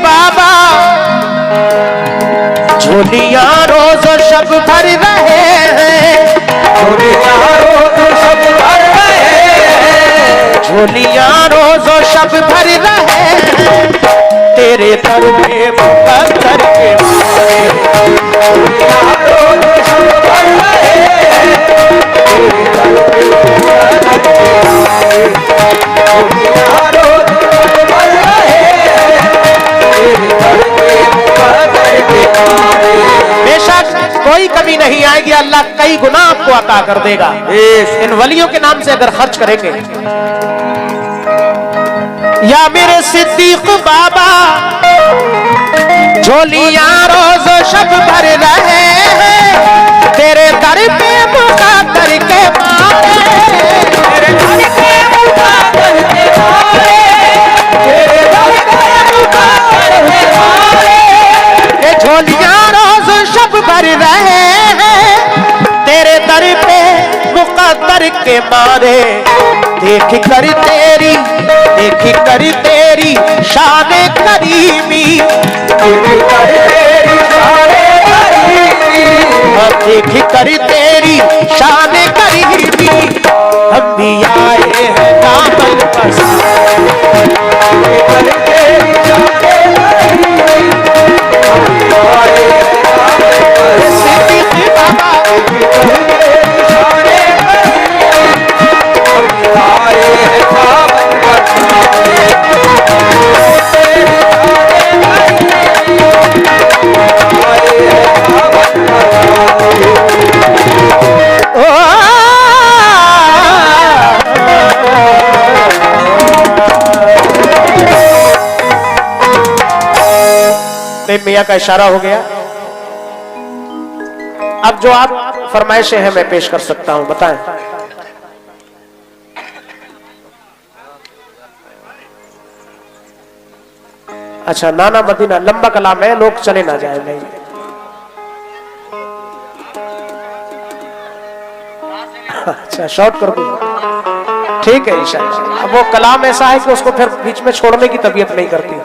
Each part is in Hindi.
बाबा झोलियां रोज शब भर रहे हैं, झोलियां रोज शब भर रहे हैं, झोलियां रोज शब भर रहे हैं, तेरे दर पे मुकद्दर के मारे। झोलियां रोज शब भर रहे हैं, तेरे दर पे मुकद्दर के मारे। झोलियां रोज शब भर रहे हैं, तेरे दर पे मुकद्दर के मारे। बेशक कोई कमी नहीं आएगी, अल्लाह कई गुना आपको अता कर देगा इन वलियों के नाम से अगर खर्च करेंगे। या मेरे सिद्दीक बाबा झोलियां रोज शब भर रहे हैं, तेरे दर पे मुकद्दर के मारे, तेरे दर पे मुकद्दर के मारे, तेरे दर पे मुकद्दर के मारे। ये झोलियां रोज शब भर रहे हैं, तेरे दर पे मुकद्दर के मारे। देख कर तेरी शान करीमी, देख कर तेरी शान करीमी, देख कर तेरी शान करीमी, हम भी आए हैं दामन पसारे। देख कर तेरी शान करीमी, हम आए हैं दामन पसारे। सिद्दीक बाबा देख कर तेरी शान करीमी, हम आए हैं दामन पसारे। मियां का इशारा हो गया। अब जो आप फरमाइशें हैं मैं पेश कर सकता हूं, बताएं। अच्छा, नाना मदीना लंबा कलाम है, लोग चले ना जाए। नहीं, अच्छा शॉर्ट कर दूं, ठीक है इंशाअल्लाह। अब वो कलाम ऐसा है कि उसको फिर बीच में छोड़ने की तबीयत नहीं करती।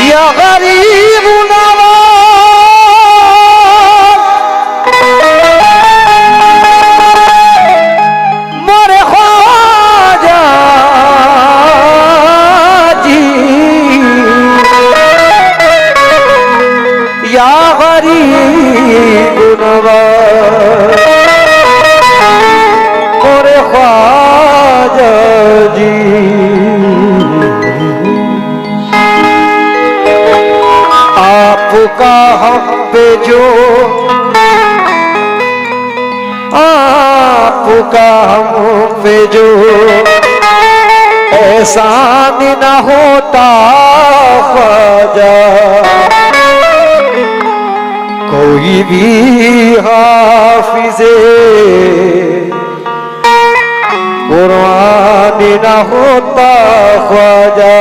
या गरीब नवाज मोरे ख्वाजा जी, या गरीब नवाज मोरे ख्वाजा जी। आपका हम पे जो, आपका हम पे जो एहसान न होता ख्वाजा, कोई भी हाफिज़े कुरान न होता ख्वाजा।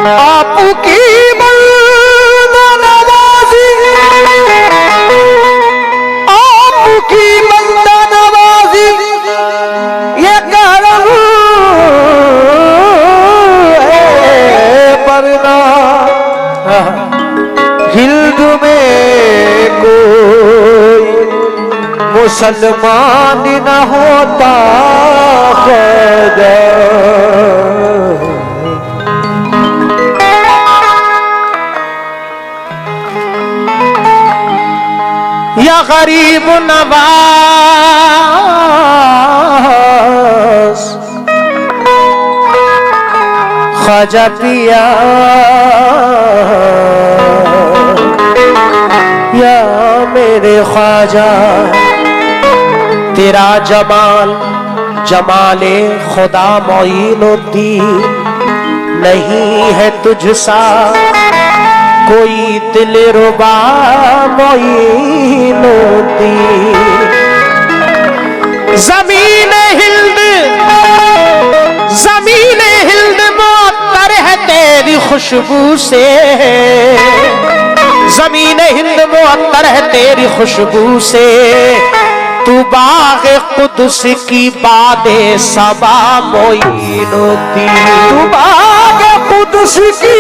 आपकी बंदा नवाज़ी, आपकी बंदा नवाज़ी ये करम है, वरना हिंद में कोई मुसलमान न होता ख्वाजा। या गरीब नवाज ख्वाजा पिया, या मेरे ख्वाजा तेरा जमाल जमाले खुदा मोइनुद्दीन, नहीं है तुझसा कोई दिलरुबा मोइनुद्दीन। ज़मीन हिल्द मुअत्तर है तेरी खुशबू से, ज़मीन हिल्द मुअत्तर है तेरी खुशबू से। तू बाग़ कुद्स की बादे सबा मोइनुद्दीन, तू बाग़ कुद्स की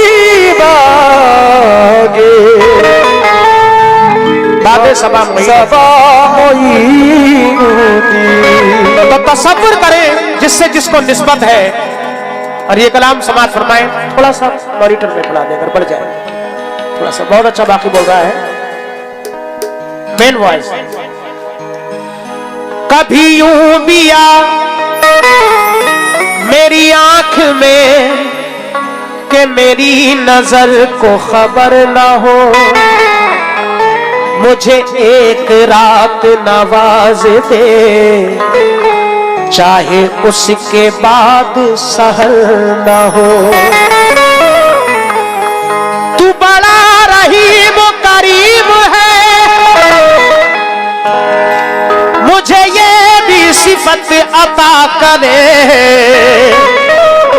बादे सबा मोइनुद्दीन। तो तसव्वुर करें जिससे जिसको निस्बत है। और ये कलाम समाज फरमाए, थोड़ा सा मॉनिटर में पढ़ा देकर पढ़ जाए थोड़ा सा, बहुत अच्छा बाकी बोल रहा है मेन वॉइस। कभी यूं भी आ मेरी आंख में कि मेरी नजर को खबर ना हो, मुझे एक रात नवाज दे चाहे उसके बाद सहर ना हो। तू बड़ा रहीम करीम है, मुझे ये भी सिफत अता करे,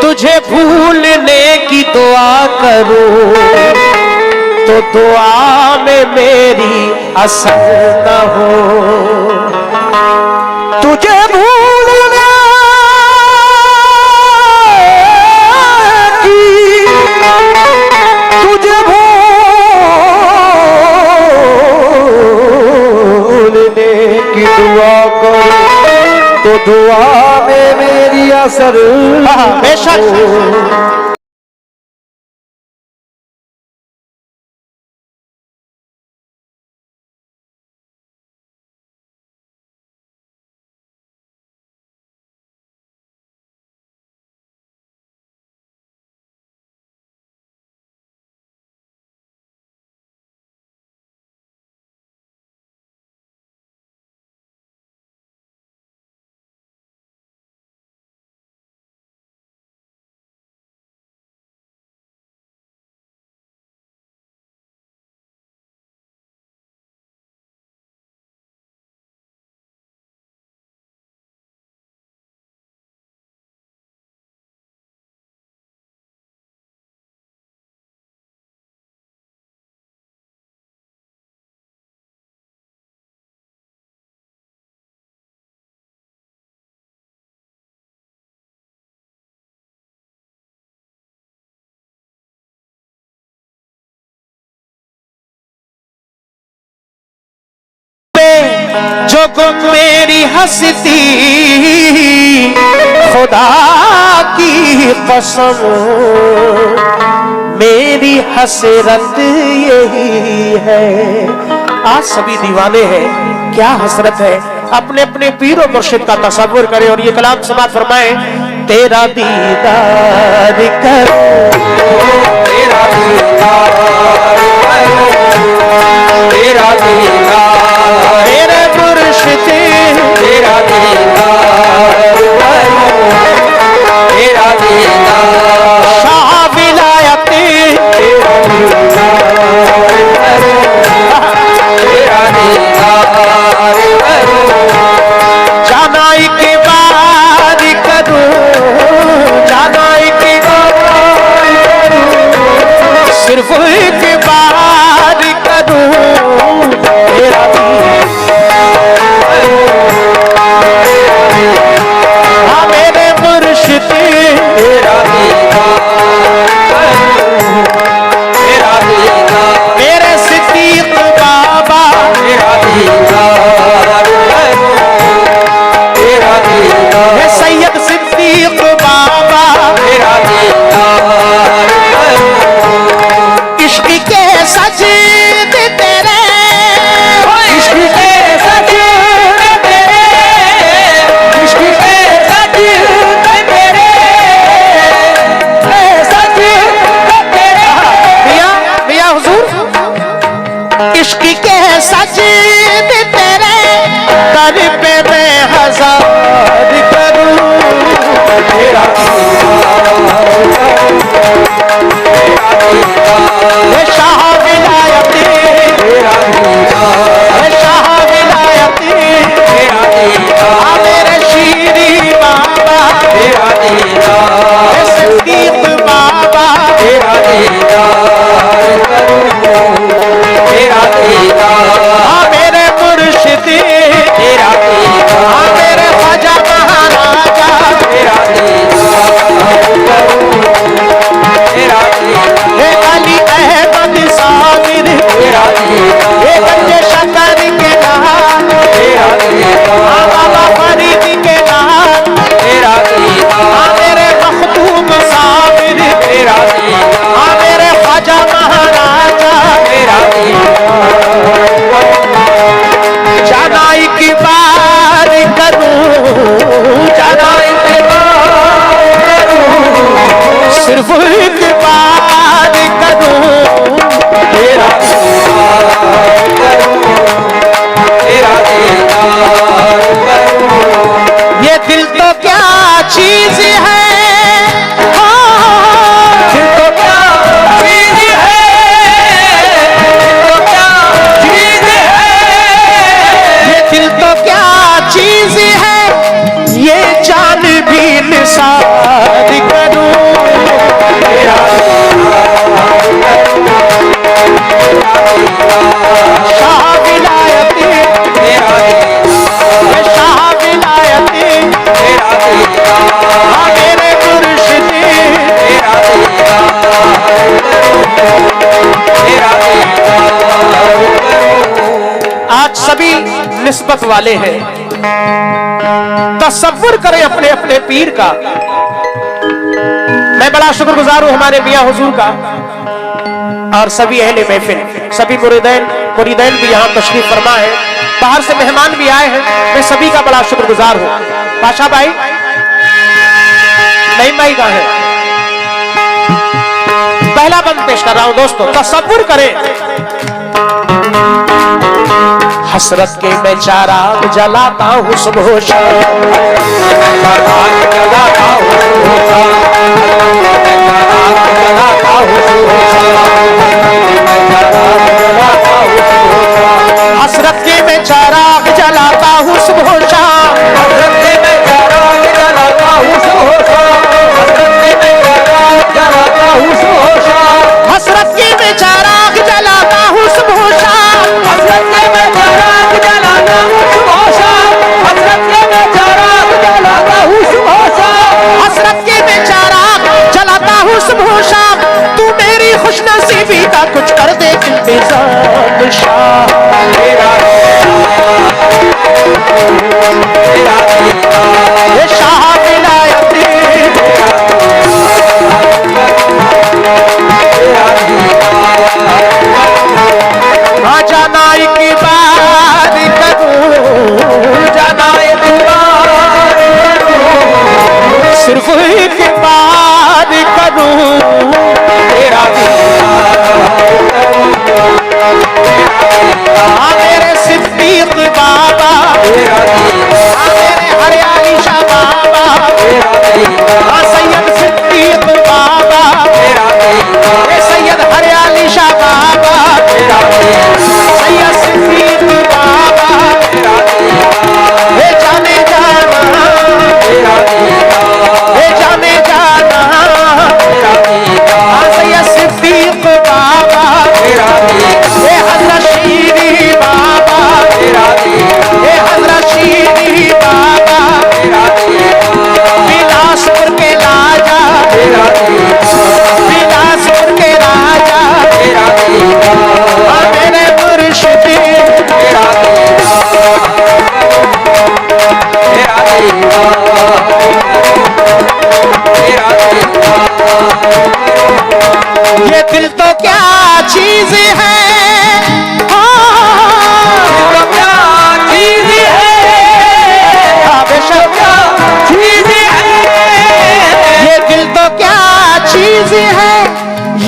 तुझे भूलने की दुआ करूं तो दुआ में मेरी असर न हो। तुझे भूलने की, तुझे भूलने की दुआ करो तो दुआ में मेरी असर बेशक जो गुम मेरी हंसती खुदा की कसम, मेरी हसरत यही है। आज सभी दीवाने हैं, क्या हसरत है। अपने अपने पीर और मुर्शिद का तसव्वुर करें और ये कलाम समात फरमाए, तेरा दीदार करो, तेरा दीदार करो, तेरा दीदार तेरे मुर्शिद, तेरा दीदार करो, तेरा दीदार शाह विलायत, तेरा दीदार करो, तेरा दीदार करो, जाना एक बार करूं, जाना एक बार करूं, सिर्फ एक बार करूं, तेरा निस्बत वाले हैं, तसव्वुर करें अपने अपने पीर का। मैं बड़ा शुक्रगुजार हूं हमारे मियां हुजूर का और सभी अहले महफिल, सभी मुरीदैन भी यहां तशरीफ फरमा है, बाहर से मेहमान भी आए हैं। मैं सभी का बड़ा शुक्रगुजार हूं। बादशाह भाई, नहीं भाई कहां है? पहला बंद पेश कर रहा हूं दोस्तों। तसव्वुर करें हसरत के मैं चाराग जलाता हूँ सुबह शाम, हसरत के मैं चाराग जलाता हूँ सुबह शाम, हसरत के मैं चाराग जलाता हूँ सुबह शाम, हसरत के मैं चाराग जलाता हूँ सुबह शाम, हसरत के मैं चाराग जलाता हूँ सुबह शाम, हसरत के मैं चाराग जलाता हूँ सुबह शाम, हसरत के मैं चाराग जलाता हूँ सुबह शाम। तू मेरी खुशनसीबी का कुछ कर दे इंतजाम शाह, ये शाह विलायती हाँ जाना एक बार करूं, जाना एक बार सिर्फ एक बार करूं तेरा हाँ मेरे सिद्दीक बाबा, हाँ मेरे हरियाली शाह बाबा, हाँ सैयद सिद्दीक बाबा, ये सैयद हरियाली शाह बाबा, सैयद सिद्दीक बाबा, ये जाने जाना, ये जाने जाना, हाँ सैयद सिद्दीक बाबा, ये हज़रत शीरी बाबा, ये हज़रत शीरी बाबा, बिलासपुर के राजा, बिलासपुर के राजा, हाँ मेरे मुर्शिद, ये दिल तो क्या चीज है, तो क्या चीज है, बेशक क्या चीज है, ये दिल तो क्या चीज है,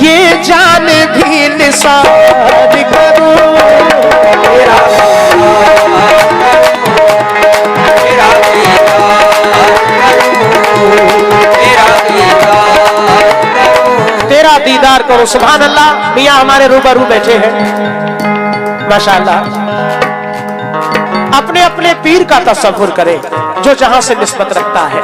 ये जान भी निसार करूं तेरा दीदार करो। सुभान अल्लाह। मियां हमारे रूबरू बैठे हैं माशाअल्लाह। अपने अपने पीर का तसव्वुर करें जो जहां से निस्बत रखता है।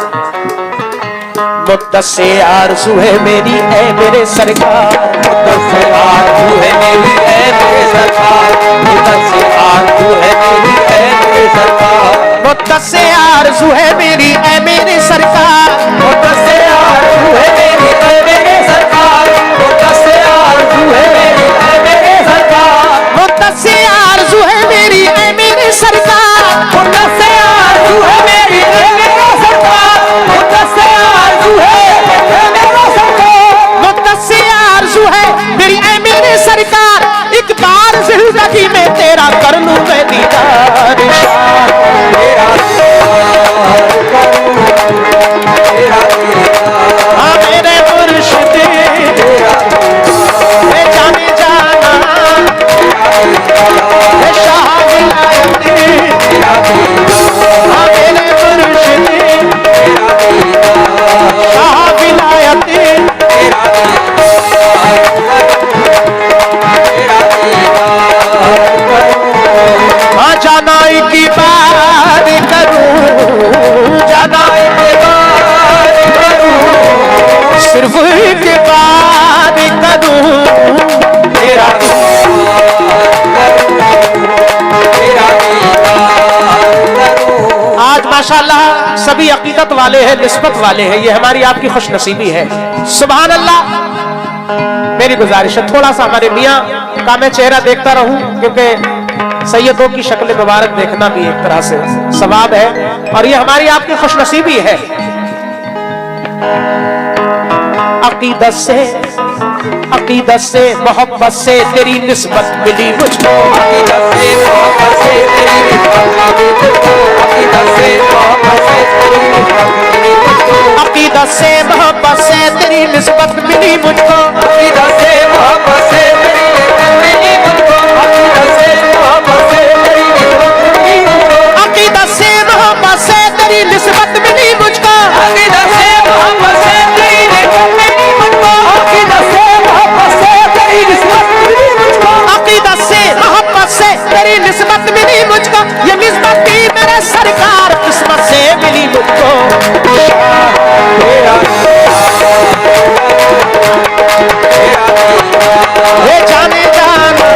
मुद्दत से आरज़ू है मेरी ऐ मेरे सरकार, मुद्दत से आरज़ू है मेरी ऐ मेरे सरकार, मुद्दत से आरज़ू है मेरी ऐ मेरे सरकार, मुद्दत से आरज़ू है मेरी ऐ मेरे सरकार, मुद्दत से आरज़ू है मेरी ऐ मेरे सरकार, मुद्दत से आरज़ू है मेरी ऐ मेरे सरकार, मुद्दत से आरज़ू है मेरी ऐ मेरे सरकार, मुद्दत से आरज़ू है मेरी ऐ मेरे सरकार, मुद्दत से आरज़ू है मेरे सरकार, मुद्दत से आरज़ू है मेरी ऐ मेरे सरकार। एक बार जिंदगी में तेरा कर लूं मैं दीदार शाह, हाँ मेरे मुर्शिद मैं जाने जाना, मैं शाह विलायती, हाँ मेरे मुर्शिद शाह विलायती, हाँ जाना की बात करूं, जाना सिर्फ एक बात करूं तेरा आज माशाअल्लाह सभी अकीदत वाले हैं, निस्बत वाले हैं। ये हमारी आपकी खुशनसीबी है। सुभान अल्लाह। मेरी गुजारिश है थोड़ा सा हमारे मियाँ का मैं चेहरा देखता रहूं क्योंकि सैयदों की शक्ल मुबारक देखना भी एक तरह से सवाब है, और ये हमारी आपकी खुशनसीबी है। अकीदत से मोहब्बत से तेरी निस्बत मिली मुझको, अकीदत से मोहब्बत से तेरी निस्बत मिली मुझको, अकीदत से मोहब्बत से तेरी निस्बत मिली मुझको, अकीदत से मोहब्बत से तेरी निस्बत मिली मुझको, अकीदत से मोहब्बत से तेरी निस्बत मिली मुझको, अकीदत से मोहब्बत से तेरी निस्बत मिली मुझको, अकीदत से मोहब्बत से तेरी निस्बत मिली मुझको, अकीदत से मोहब्बत से तेरी निस्बत मिली मुझको, अकीदत से मोहब्बत से तेरी निस्बत मिली मुझको, अकीदत से मोहब्बत से तेरी निस्बत मिली मुझको, ये निस्बत भी मेरे सरकार किस्मत से मिली मुझको। ये जाने जाना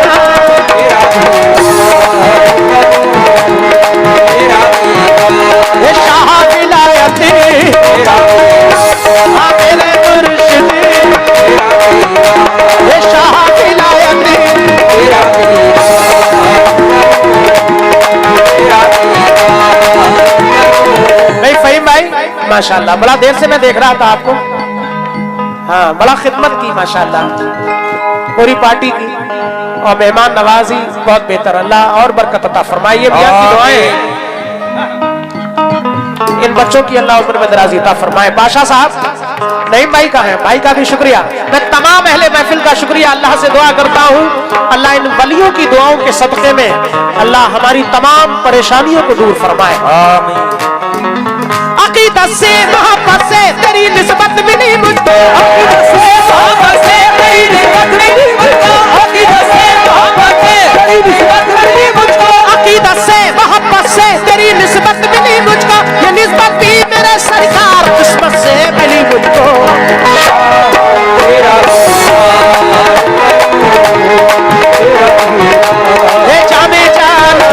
ये शाह विलायत हाँ मेरे मुर्शिद, ये शाह विलायत भाई फहीम भाई माशाल्लाह, बड़ा देर से मैं देख रहा था आपको। हाँ बड़ा खिदमत की माशाल्लाह पूरी पार्टी की, और मेहमान नवाजी बहुत बेहतर। अल्लाह और बरकत अता फरमाए। ये मियां की दुआएं, इन बच्चों की अल्लाह उम्र में दराजी अता फरमाए। बादशाह साहब नईम भाई का है, भाई का भी शुक्रिया। मैं तमाम अहले महफिल का शुक्रिया अल्लाह से दुआ करता हूँ, अल्लाह इन वलियों की दुआओं के सदक़े में अल्लाह हमारी तमाम परेशानियों को दूर फरमाए। अकीदत से मोहब्बत से तेरी निस्बत मिली मुझको, अकीदत से मोहब्बत से तेरी निस्बत मिली मुझको, अकीदत से मोहब्बत से तेरी निस्बत मिली मुझको, अकीदत से मोहब्बत से तेरी निस्बत मिली मुझको, ये निस्बत भी मेरे सरकार किस्मत से मिली मुझको। ये जाने जाना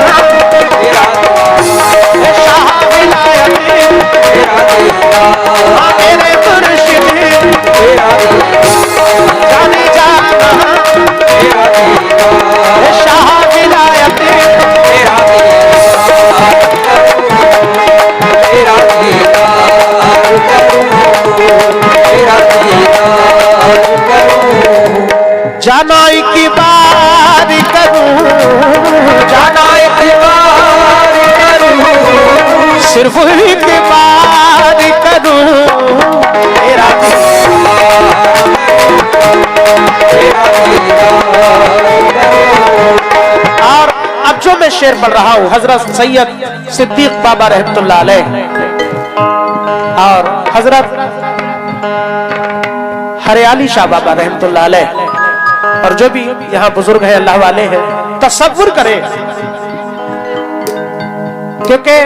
ये शाह विलायत हाँ मेरे मुर्शिद, जाने जाना ये शाह विलायत जाना एक बार करूं, जाना एक बार करूं, सिर्फ एक बार करूं तेरा और अब जो मैं शेर पढ़ रहा हूं हजरत सैयद सिद्दीक बाबा रहमतुल्लाह अलैह और हजरत हरियाली शाह बाबा रहमतुल्लाह अलैह, और जो भी यहाँ बुजुर्ग है अल्लाह वाले हैं, तसव्वुर करें क्योंकि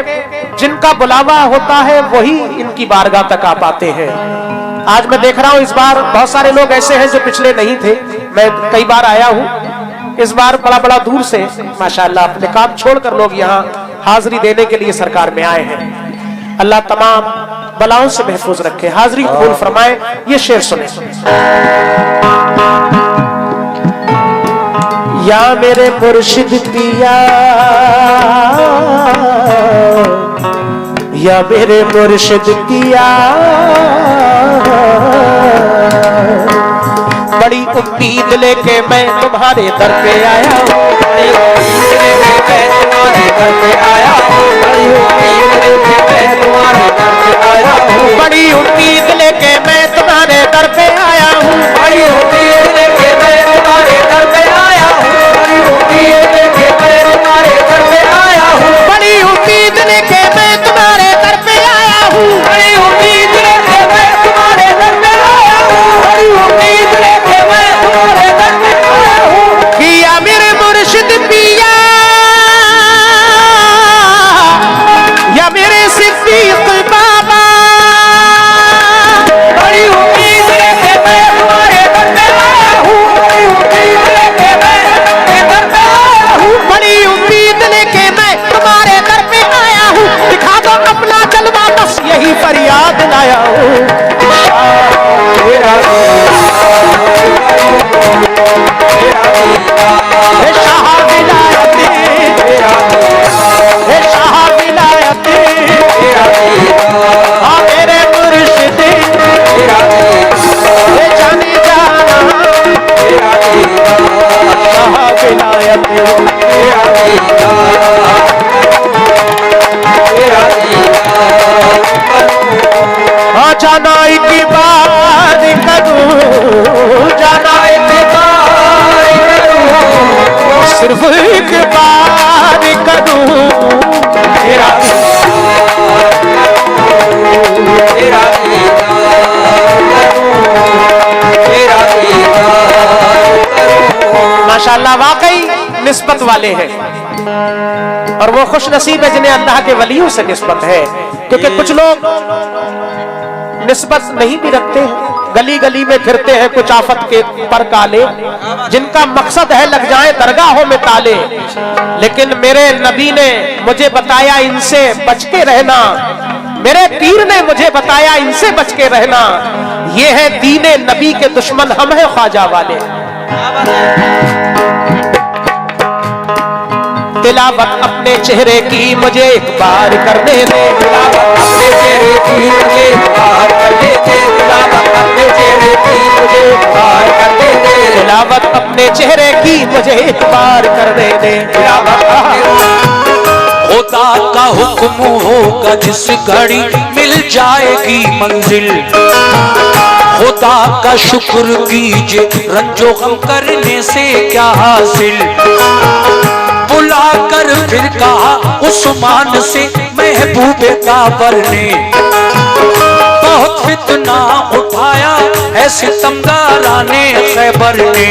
जिनका बुलावा होता है वही इनकी बारगाह तक आ पाते हैं। आज मैं देख रहा हूं इस बार बहुत सारे लोग ऐसे हैं जो पिछले नहीं थे, मैं कई बार आया हूं, इस बार बड़ा बड़ा दूर से माशाअल्लाह अपने काम छोड़कर लोग यहाँ हाजिरी देने के लिए सरकार में आए हैं। अल्लाह तमाम बलाओं से महफूज रखे, हाजिरी कबूल फरमाए। ये शेर सुने। या मेरे मुर्शिद पिया, या मेरे मुर्शिद पिया, बड़ी उम्मीद लेके मैं तुम्हारे दर पे आया हूँ, बड़ी उम्मीद लेके मैं तुम्हारे दर पे आया हूँ, बड़ी उम्मीद लेके मैं तुम्हारे दर पे आया हूँ, बड़ी उम्मीद लेके मैं तुम्हारे दर पे आया हूँ, बड़ी उम्मीद लेके मैं तुम्हारे दर पे आया हूँ, बड़ी उम्मीद लेके मैं तुम्हारे दर पे आया हूँ, बड़ी उम्मीद लेके मैं तुम्हारे दर पे आया हूँ, बड़ी उम्मीद लेके मैं तुम्हारे दर पे आया हूँ, बड़ी उम्मीद लेके मैं तुम्हारे दर पे आया हूँ। किया मेरे मुर्शिद पिया, या मेरे सिद्दीक बाबा, बड़ी उम्मीद लेके मैं तुम्हारे दर पे आया हूँ, बड़ी उम्मीद लेके मैं तुम्हारे दर पे आया हूँ, बड़ी उम्मीद लेके मैं तुम्हारे दर पे आया हूँ, दिखा दो अपना जलवा बस यही फरियाद लाया हूँ। शाह विलायत अल्लाह वाकई निस्बत वाले हैं और वो खुश नसीब है जिन्हें अल्लाह के वलियों से निस्बत है। क्योंकि कुछ लोग निस्बत नहीं भी रखते हैं, गली गली में फिरते हैं कुछ आफत के पर काले, जिनका मकसद है लग जाए दरगाहों में ताले। लेकिन मेरे नबी ने मुझे बताया इनसे बच के रहना, मेरे पीर ने मुझे बताया इनसे बच के रहना। ये है दीने नबी के दुश्मन, हम हैं ख्वाजा वाले। तिलावत अपने चेहरे की मुझे एक बार करने दे, तिलावत अपने चेहरे की मुझे एक बार करने दे, तिलावत अपने चेहरे की मुझे एक बार करने दे, तिलावत अपने चेहरे की मुझे एक बार करने दे, खुदा का हुक्म होगा जिस घड़ी मिल जाएगी मंजिल, खुदा का शुक्र कीजिए रंजो गम करने से क्या हासिल। बुलाकर फिर कहा उस्मान से महबूबे काबर ने, बहुत फितना उठाया है सितमगाराने खैबर ने।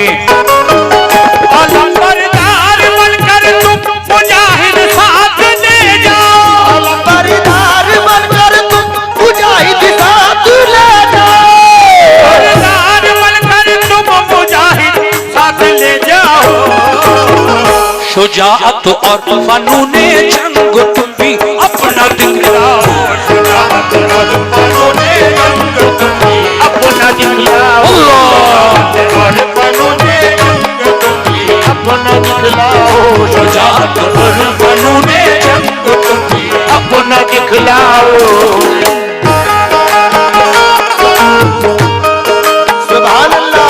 अलंबरदार बनकर तुम मुजाहिद साथ ले जाओ, अलंबरदार बनकर तुम मुजाहिद साथ ले जाओ, अलंबरदार बनकर तुम मुजाहिद साथ ले जाओ। शुजाअत और फनूने जंग तुम भी अपना दिखलाओ, शुजाअत और फनूने जंग तुम भी अपना दिखलाओ, और फनूने जंग तुम भी अपना दिखलाओ, शुजाअत और फनूने जंग तुम भी अपना दिखलाओ। सुभान अल्लाह।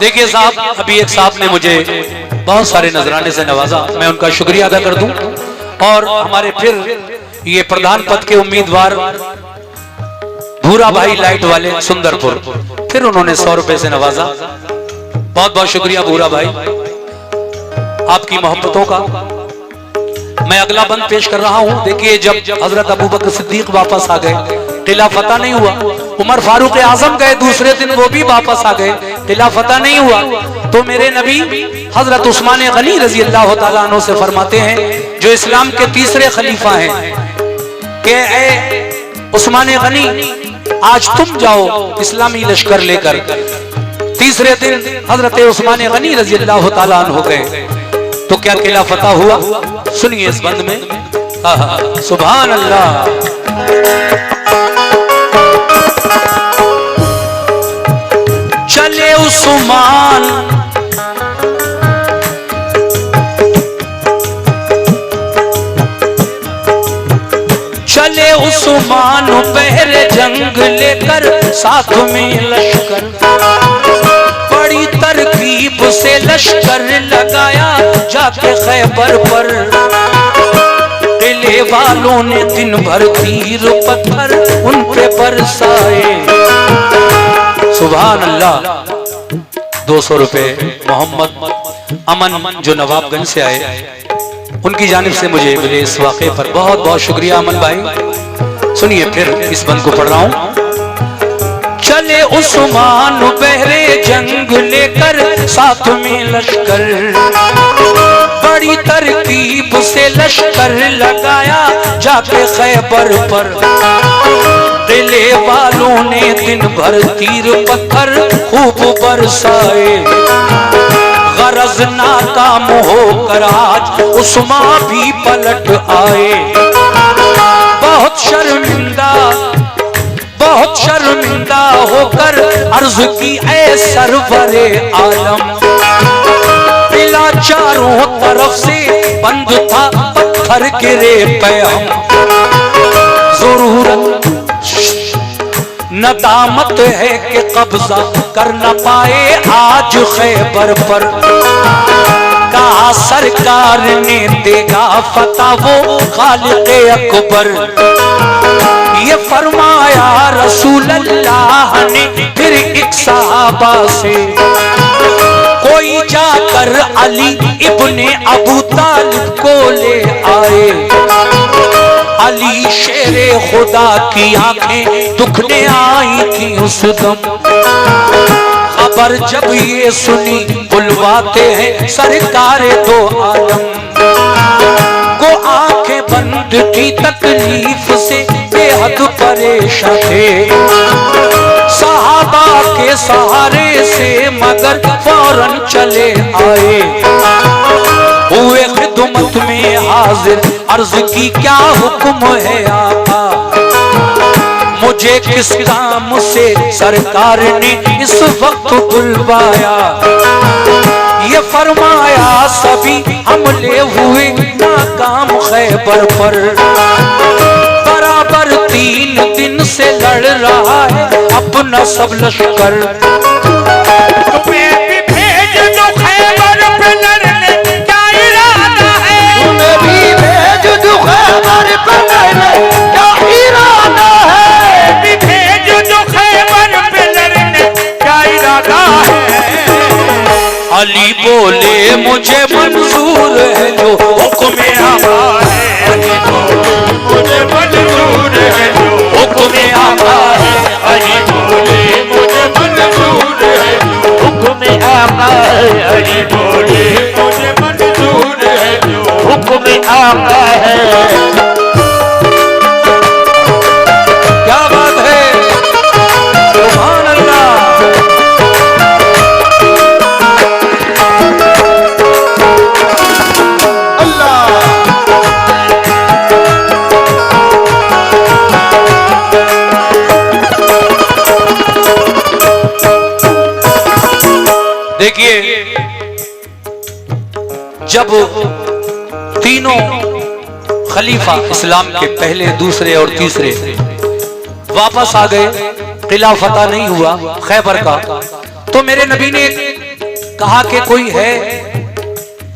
देखिए साहब, अभी एक साहब ने मुझे बहुत सारे नजराने से नवाजा, मैं उनका शुक्रिया अदा कर दूं। और हमारे फिर ये प्रधान पद के उम्मीदवार भूरा भाई लाइट वाले सुंदरपुर, फिर उन्होंने 100 रुपए से नवाजा। बहुत बहुत शुक्रिया भूरा भाई, आपकी मोहब्बतों का। मैं अगला बंद पेश कर रहा हूं। देखिए, जब हजरत अबू बकर सिद्दीक वापस आ गए, किला फतह नहीं हुआ। उमर फारूक आजम गए, दूसरे दिन वो भी वापस आ गए, किला फतह नहीं हुआ। तो मेरे नबी हजरत उस्मान गनी रजी अल्लाह तआला अन्हु से फरमाते हैं, जो इस्लाम के तीसरे खलीफा हैं, कि ए उस्मान गनी, आज तुम जाओ इस्लामी लश्कर लेकर। तीसरे दिन हजरत उस्मान गनी रजी अल्लाह तआला अन्हु गए, तो क्या किला फतह हुआ? सुनिए इस बंद में। सुभान अल्लाह। चले उस्मान, चले उस्मान पहरे जंग लेकर, साथ में लश्कर, बड़ी तरकीब से लश्कर लगाया जाके खैबर पर। किले वालों ने दिन भर तीर पत्थर उन पे बरसाए। सुभान अल्लाह। 200 रुपए मोहम्मद अमन जो नवाबगंज से आए, उनकी जानिब से मुझे मिले इस वाक़े पर बहुत बहुत शुक्रिया अमन भाई। सुनिए फिर इस बंद को पढ़ रहा हूं। चले उस्मान बहरे जंग लेकर, साथ में लश्कर, बड़ी तरकीब से लश्कर लगाया जाके खैबर पर। किले वालों ने दिन भर तीर पत्थर खूब बरसाए। गरज नाकाम होकर आज उस्मान भी पलट आए। बहुत शर्मिंदा होकर अर्ज की ऐ सरवरे आलम। किला चारों तरफ से बंद था, पत्थर गिरे पे हम। जरूरत नदामत है कि कब्जा कर न पाए आज खैबर पर। कहा सरकार ने देगा फतह वो खालिक़े अकबर। ये फरमाया रसूल अल्लाह ने फिर एक सहाबा से, कोई जाकर अली इब्ने अबू तालिब को ले आए। अली शेरे खुदा की आंखें दुखने आई थी उस दम। खबर जब ये सुनी बुलवाते हैं सरकार दो आलम को, आंखें बंद थी तकलीफ से बेहद परेशान थे। सहाबा के सहारे से मगर फौरन चले आए, हुए खिदमत में हाजिर, अर्ज की क्या हुक्म है आका, मुझे किस काम से सरकार ने इस वक्त बुलवाया। ये फरमाया सभी हमले हुए नाकाम खैबर पर, बराबर 3 दिन से लड़ रहा है अपना सब लश्कर। तुम्हें भी भेज दो खैबर पे लड़ने, क्या इरादा है? तुम्हें भी भेज दो खैबर पे लड़ने, क्या इरादा है? भी भेज दो खैबर पे लड़ने, क्या इरादा है? अली बोले मुझे मंजूर है जो हुक्म हमारे, मुझे मंजूर है जो हुक्म हमारे। अली बोले मुझे मंजूर है जो हुक्म हमारे। अली बोले मुझे मंजूर है जो हुक्म हमारे। क्या बात है, सुभान अल्लाह। देखिए, जब तीनों खलीफा इस्लाम के पहले, दूसरे और तीसरे वापस आ गए, किला फतह नहीं हुआ खैबर का, तो मेरे नबी ने कहा कि कोई है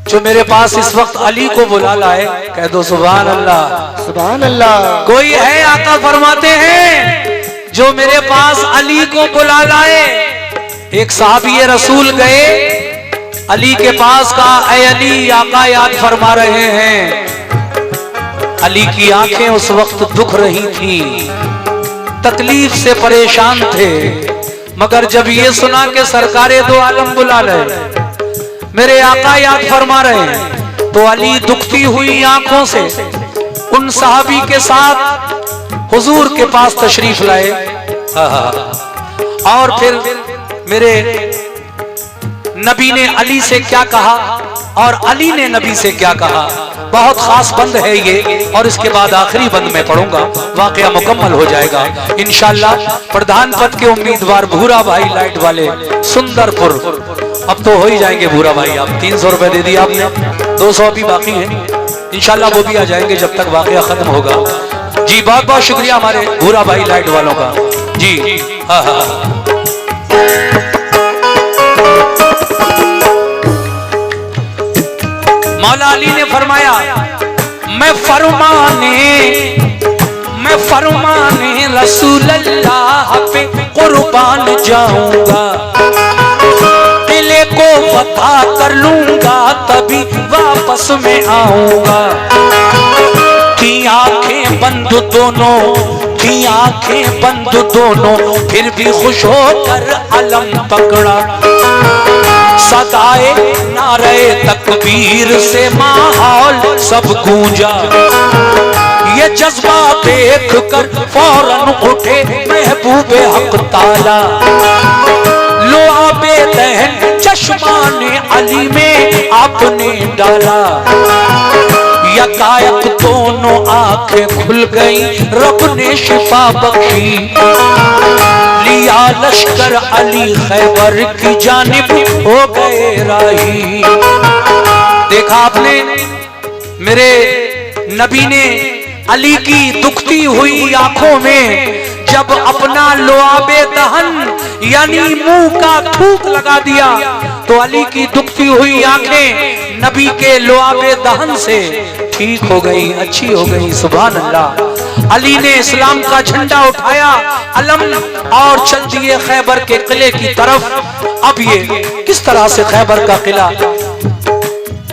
जो मेरे पास इस वक्त अली को बुला लाए। कह दो सुभान अल्लाह, सुभान अल्लाह। कोई है, आका फरमाते हैं, जो मेरे पास अली को बुला लाए। एक साहबी रसूल गए अली के पास, कहा ऐ अली, आका याद फरमा रहे हैं। अली की आंखें उस वक्त दुख रही थी, तकलीफ से परेशान थे, मगर जब ये सुना कि सरकारे दो आलम बुला रहे, मेरे आका याद फरमा रहे हैं, तो अली दुखती हुई आंखों से उन साहबी के साथ हुजूर के पास तशरीफ लाए। और फिर मेरे नबी ने अली से क्या कहा और अली ने नबी से क्या कहा, बहुत खास बंद है ये, और इसके बाद आखिरी बंद में पढ़ूंगा, वाकया मुकम्मल हो जाएगा इंशाअल्लाह। प्रधान पद के उम्मीदवार भूरा भाई लाइट वाले सुंदरपुर, अब तो हो ही जाएंगे भूरा भाई, आप 300 रुपए दे दिए आपने, 200 अभी बाकी है, इंशाअल्लाह वो भी आ जाएंगे जब तक वाकया खत्म होगा। जी बहुत बहुत शुक्रिया हमारे भूरा भाई लाइट वालों का जी। हाँ हाँ, मौला अली ने फरमाया, मैं फरमाने रसूल अल्लाह पे कुर्बान जाऊंगा, किले को फतह कर लूंगा, तभी वापस में आऊंगा। थी आंखें बंद दोनों, थी आंखें बंद दोनों, फिर भी खुश होकर अलम पकड़ा। सदाए नारे तकबीर से माहौल सब गूंजा, ये जज्बा देख कर फौरन उठे महबूबे हक ताला। लो आबे दहन चश्मा ने अली में आपने डाला, यकायक दोनों आंखें खुल गई, रब ने शिफा बख्शी। लिया लश्कर अली खैबर की जानिब हो गए राही। देखा आपने, मेरे नबी ने अली की दुखती हुई आंखों में जब अपना लोआबे दहन यानी मुंह का थूक लगा दिया, तो अली की दुखती हुई आंखें नबी के लुआबे दहन से ठीक हो गई, अच्छी हो गई। सुभान अल्लाह। अली ने इस्लाम का झंडा उठाया, अलम, और चल दिए खैबर के किले की तरफ। अब ये किस तरह से खैबर का किला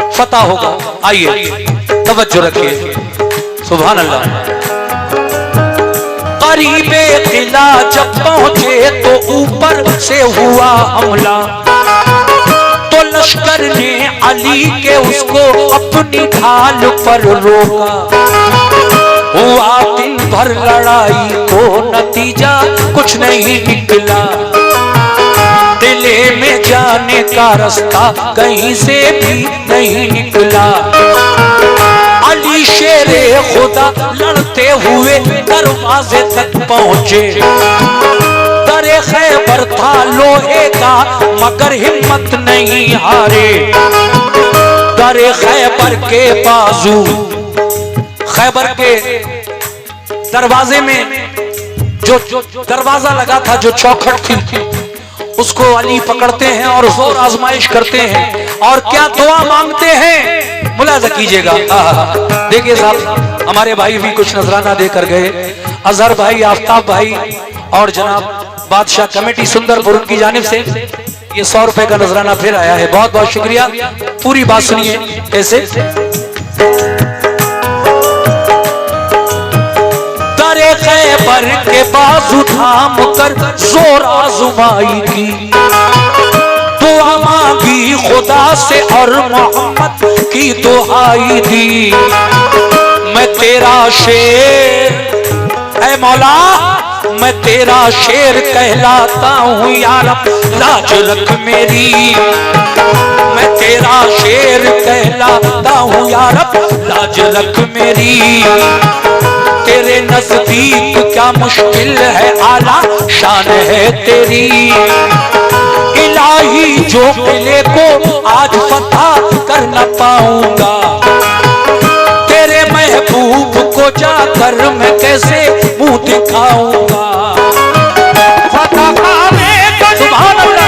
फतह होगा, आइए तवज्जो रखिए। सुभान अल्लाह। करीबे किला जब पहुंचे तो ऊपर से हुआ हमला, तो लश्कर ने अली के उसको अपनी ढाल पर रोका। हुआ दिन भर लड़ाई तो नतीजा कुछ नहीं निकला, दिले में जाने का रास्ता कहीं से भी नहीं निकला। अली शेरे खुदा लड़ते हुए दरवाजे तक पहुंचे। दरे खैबर था लोहे का मगर हिम्मत नहीं हारे। दरे खैबर के बाजू, खैबर के दरवाजे में जो दरवाजा लगा था, जो चौखट थी, उसको अली पकड़ते हैं और जोर आजमाइश करते हैं। और क्या दुआ मांगते हैं, मुलाजा कीजिएगा। देखिए साहब, हमारे भाई भी कुछ नजराना देकर गए। अजहर भाई, आफ्ताब भाई और जनाब बादशाह कमेटी सुंदरपुर, उनकी जानिब से ये 100 रुपए का नजराना फिर आया है। बहुत बहुत शुक्रिया। पूरी बात सुनिए कैसे। दरे खैबर के बाजू थाम कर जोर आजमाई की, दुआ मांगी खुदा से और मोहम्मद की दुहाई दी। मैं तेरा शेर, ऐ मौला मैं तेरा शेर कहलाता हूँ यार, लाज रख मेरी। मैं तेरा शेर कहलाता हूँ यार, लाज रख मेरी। तेरे नजदीक क्या मुश्किल है, आला शान है तेरी। इलाही जो किले को आज फतह कर न पाऊंगा, तेरे महबूब को जाकर मैं कैसे मुंह दिखाऊंगा। सुभान अल्लाह।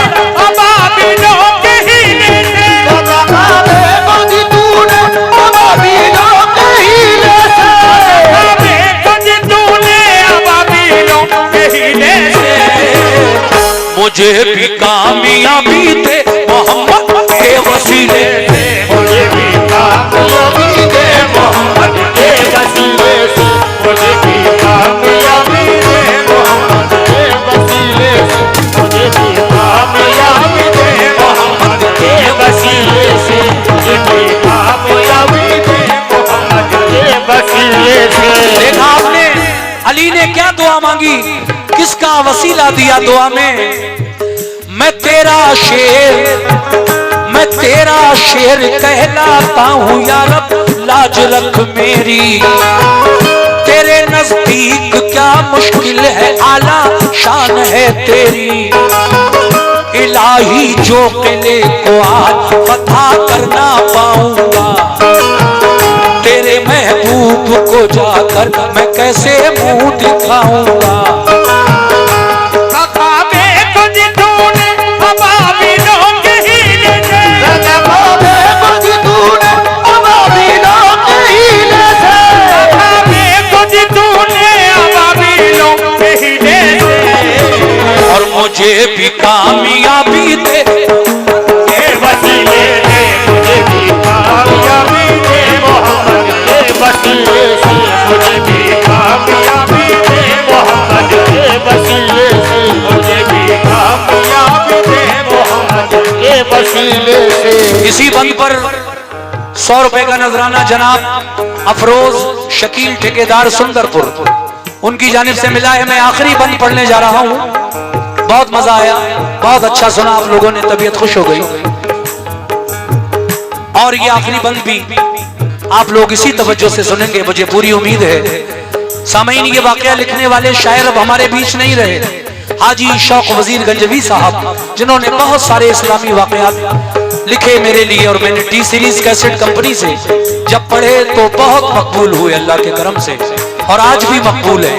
मुझे भी कामयाबी दे मोहम्मद के वसीले से, मुझे भी कामयाबी दे मोहम्मद के वसीले से, मुझे भी कामयाबी दे मोहम्मद के वसीले से, मुझे भी कामयाबी दे मोहम्मद के वसीले से, मुझे भी कामयाबी दे मोहम्मद के वसीले से। देखा आपने, अली ने क्या दुआ मांगी, किसका वसीला दिया दुआ में। मैं तेरा शेर कहलाता हूँ या रब, लाज रख मेरी। तेरे नजदीक क्या मुश्किल है, आला शान है तेरी। इलाही जो किले को आज फतह करना पाऊंगा, तेरे महबूब को जाकर मैं कैसे मुंह दिखाऊंगा। और मुझे भी कामयाबी दे वसीले से, मुझे भी कामयाबी दे मोहम्मद के वसीले से, मुझे भी कामयाबी दे मोहम्मद के वसीले से, मुझे भी कामयाबी दे मोहम्मद के वसीले से। इसी बंद पर 100 रुपए का नजराना जनाब अफरोज शकील ठेकेदार सुंदरपुर, उनकी जानिब से मिला है। मैं आखिरी बंद पढ़ने जा रहा हूँ। बहुत मजा आया, बहुत अच्छा सुना आप लोगों ने, तबीयत खुश हो गई। और ये आखिरी बंद भी आप लोग इसी तवज्जो से सुनेंगे, मुझे पूरी उम्मीद है। सामईन, ये वाकया लिखने वाले शायर अब हमारे बीच नहीं रहे। हाजी शौक वजीर गंजवी साहब, जिन्होंने बहुत सारे इस्लामी वाकयात लिखे मेरे लिए, और मैंने टी सीरीज कैसेट कंपनी से जब पढ़े तो बहुत मकबूल हुए अल्लाह के करम से, और आज भी मकबूल है।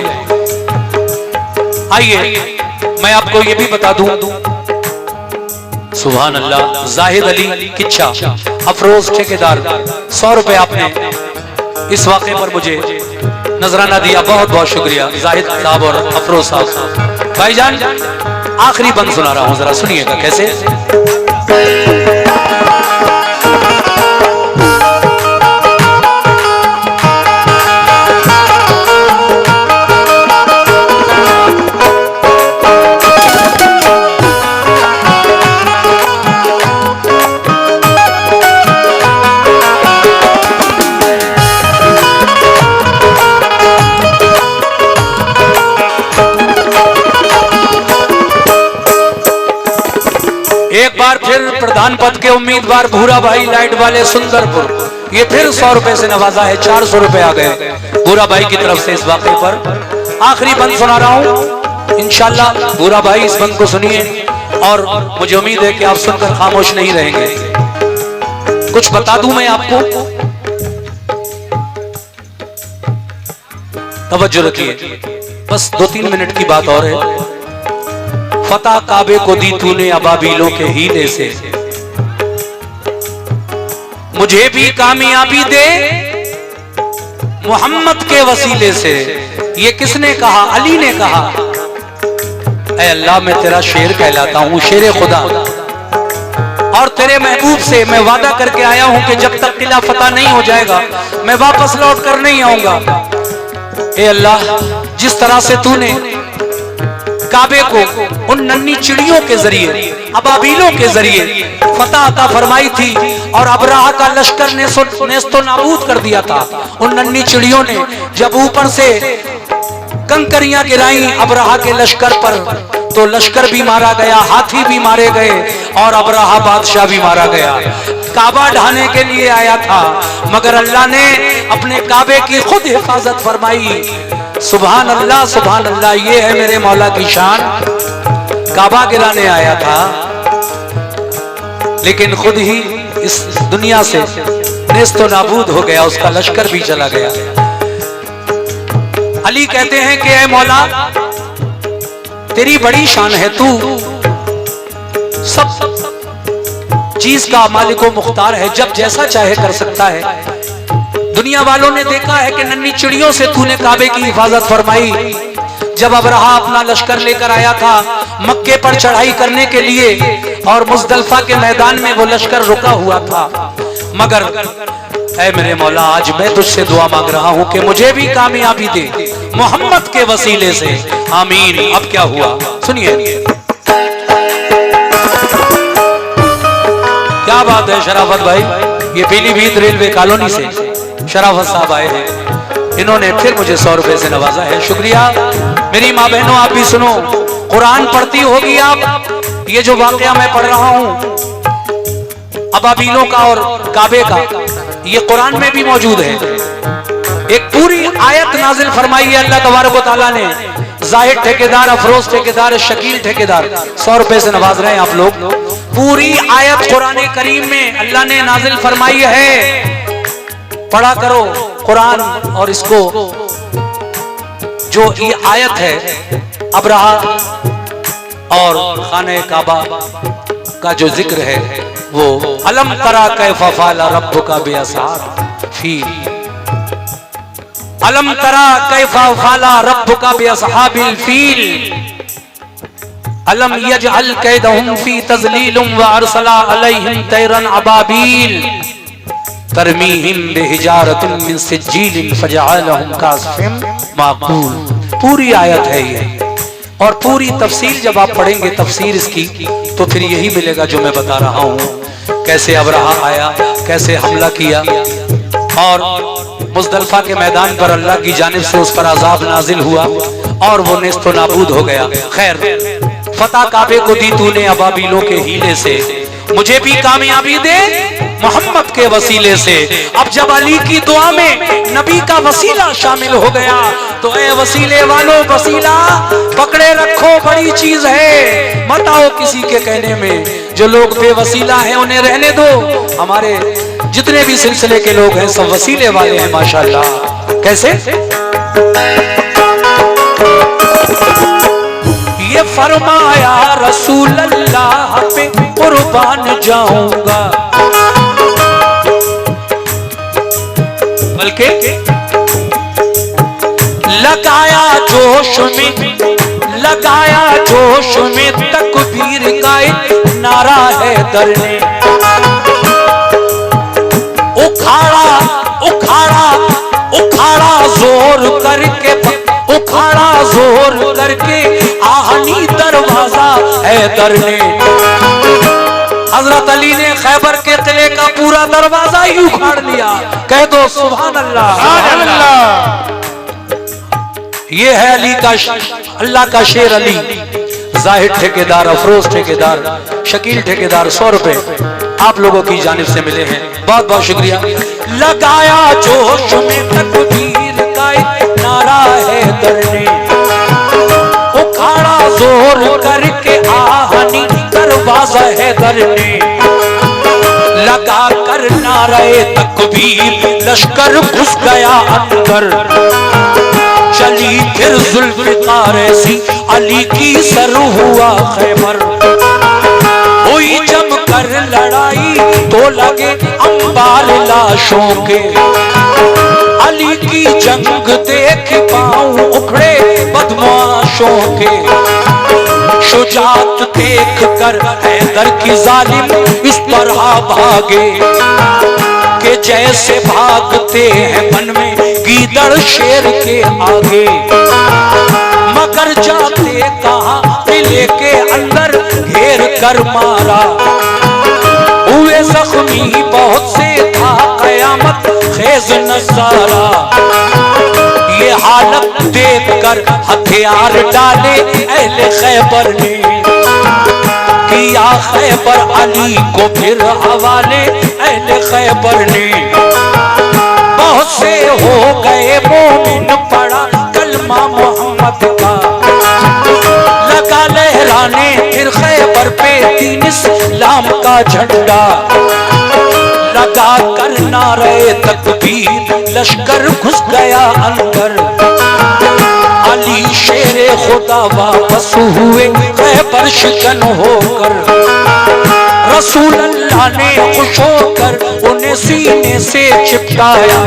आइए मैं आपको ये भी बता दूं, सुभान अल्लाह। जाहिद अली किच्छा, अफरोज ठेकेदार, 100 रुपए आपने इस वाक़े पर मुझे नजराना दिया, बहुत बहुत शुक्रिया जाहिद साहब और अफरोज साहब। भाईजान आखिरी बंद सुना रहा हूं, जरा सुनिएगा कैसे। एक बार फिर प्रधान पद के उम्मीदवार भूरा भाई लाइट वाले सुंदरपुर, ये फिर 100 रुपए से नवाजा है, 400 रुपए आ गए भूरा भाई की तरफ से इस वाक़े पर। आखिरी बंद सुना रहा हूं इंशाल्लाह, भूरा भाई इस बंद को सुनिए और मुझे उम्मीद है कि आप सुनकर खामोश नहीं रहेंगे। कुछ बता दूं मैं आपको, तवज्जो रखिए, बस 2-3 मिनट की बात और है। फतह काबे को दी तूने अबाबीलों के हीले से, मुझे भी कामयाबी दे मोहम्मद के वसीले से। ये किसने कहा? अली ने कहा। ऐ अल्लाह, मैं तेरा शेर कहलाता हूं, शेर खुदा, और तेरे महबूब से मैं वादा करके आया हूं कि जब तक किला फतह नहीं हो जाएगा मैं वापस लौट कर नहीं आऊंगा। ऐ अल्लाह, जिस तरह से तूने काबे को उन नन्ही चिड़ियों के जरिए, अबाबीलों के जरिए फतह अता फरमाई थी और अबराहा का लश्कर नेस्तो नाबूद कर दिया था। उन नन्ही चिड़ियों ने जब ऊपर से कंकरियां गिराई अबराहा के लश्कर पर, तो लश्कर भी मारा गया, हाथी भी मारे गए और अबराहा बादशाह भी मारा गया। काबा ढाने के लिए आया था, मगर अल्लाह ने अपने काबे की खुद हिफाजत फरमाई। सुभान अल्लाह, सुभान अल्लाह, ये है मेरे मौला की शान। काबा गिराने आया था लेकिन खुद ही इस दुनिया से नेस्तो नाबूद हो गया, उसका लश्कर भी चला गया। अली कहते हैं कि ऐ मौला, तेरी बड़ी शान है, तू सब चीज का मालिक व मुख्तार है, जब जैसा चाहे कर सकता है। दुनिया वालों ने देखा है कि नन्ही चिड़ियों से तूने काबे की हिफाजत फरमाई। जब अबराहा अपना लश्कर लेकर आया था मक्के पर चढ़ाई करने के लिए और मुज़दलिफा के मैदान में वो लश्कर रुका हुआ था, मगर ऐ मेरे मौला, आज मैं तुझसे दुआ मांग रहा हूं कि मुझे भी कामयाबी दे मोहम्मद के वसीले से, आमीन। अब क्या हुआ सुनिए, क्या बात है शराफत भाई, ये पीलीभीत रेलवे कॉलोनी से शराफत साहब आए हैं, इन्होंने फिर मुझे 100 रुपए से नवाजा है, शुक्रिया। मेरी माँ बहनों, आप भी सुनो, कुरान पढ़ती होगी आप। ये जो वाकया मैं पढ़ रहा हूँ अबाबीलों का और काबे का, ये कुरान में भी मौजूद है। एक पूरी आयत नाजिल फरमाई है अल्लाह तबारक व तआला ने। जाहिद ठेकेदार, अफरोज ठेकेदार, शकील ठेकेदार, 100 रुपए से नवाज रहे हैं आप लोग। पूरी आयत कुरान करीम में अल्लाह ने नाजिल फरमाई है, पढ़ा करो कुरान। और इसको जो ये आयत है अबराहा और खाने काबा का जो जिक्र है, वो अलम तरा कैफा फअला रब्बुका बिअसहाबिल फील, अलम तरा कैफा फअला रब्बुका बिअसहाबिल फील, अलम यजअल कैदहुम फी तज़लीलिम व अरसला अलैहिम तैरन अबाबील तरमीहिम बिहिजारतिन मिन सिज्जीलिन फजअलहुम कासफिन माकूल। पूरी आयत है ये, और पूरी तफसील जब आप पढ़ेंगे तफसीर इसकी, तो फिर यही मिलेगा जो मैं बता रहा हूँ। कैसे अबराहा आया, कैसे हमला किया और मुज़दलिफा के मैदान पर अल्लाह की जानिब से उस पर अजाब नाजिल हुआ और वो नेस्तो नाबूद हो गया। खैर, फतह काबे को दी तूने अबाबीलों के हीले से, मुझे भी कामयाबी दे मोहम्मद के वसीले से। अब जब अली की दुआ में नबी का वसीला शामिल हो गया, तो ए वसीले वालों, वसीला पकड़े रखो, बड़ी चीज है, मत आओ किसी के कहने में। जो लोग बेवसीला हैं उन्हें रहने दो। हमारे जितने भी सिलसिले के लोग हैं सब वसीले वाले हैं माशाल्लाह। कैसे? ये फरमाया रसूल अल्लाह पे कुर्बान जाऊंगा, बल्कि लगाया जोश में तकबीर का एक नारा है दर ने, उखाड़ा जोर करके आहनी दरवाजा है दर ने। हजरत अली ने खैबर के किले का पूरा दरवाजा ही उखाड़ लिया। कह दो सुभान अल्लाह। ये है अली का, अल्लाह का शेर अली। जाहिद ठेकेदार, अफरोज ठेकेदार, शकील ठेकेदार 100 रुपए आप लोगों की जानिब से मिले हैं, बहुत बहुत शुक्रिया। लगाया जोश में तकबीर का नारा है दर ने, उखाड़ा जोर करके आहनी दरवाजा है दर ने। लगा कर नारे तकबीर लश्कर घुस गया अंदर, चली फिर जुल्फ़िकार ऐसी अली की सर हुआ खैबर। हुई जम कर लड़ाई तो लगे अंबार लाशों के, अली की जंग देख पांव उखड़े बदमाशों के। शुजात देख कर हैदर की जालिम इस तरह भागे कि जैसे भागते हैं वन में गीदड़ शेर के आगे। मगर जाते कहाँ किले के अंदर घेर कर मारा, हुए जख्मी बहुत से था कयामत खेज नजारा। ये हालत देख कर हथियार डाले अहले खैबर ने, किया खैबर अली को फिर हवाले अहले खैबर ने। बहुत से हो गए मोमिन पड़ा कलमा मोहम्मद का, लगा लहराने फिर खैबर पे दीन इस्लाम का झंडा। लगा कर नारे तकबीर लश्कर घुस गया अंदर, अली शेरे खुदा वापस हुए खैबर शिकन होकर। रसूल अल्लाह ने खुश होकर उन्हें सीने से चिपकाया,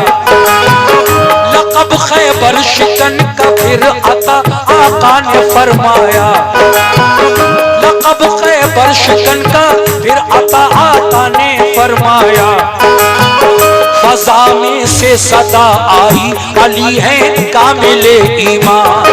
लक़ब खैबर शिकन का फिर अता आका ने फरमाया। लक़ब खैबर शिकन का फिर अता आका ने फरमाया। फजा में से सदा आई अली है कामिले ईमान,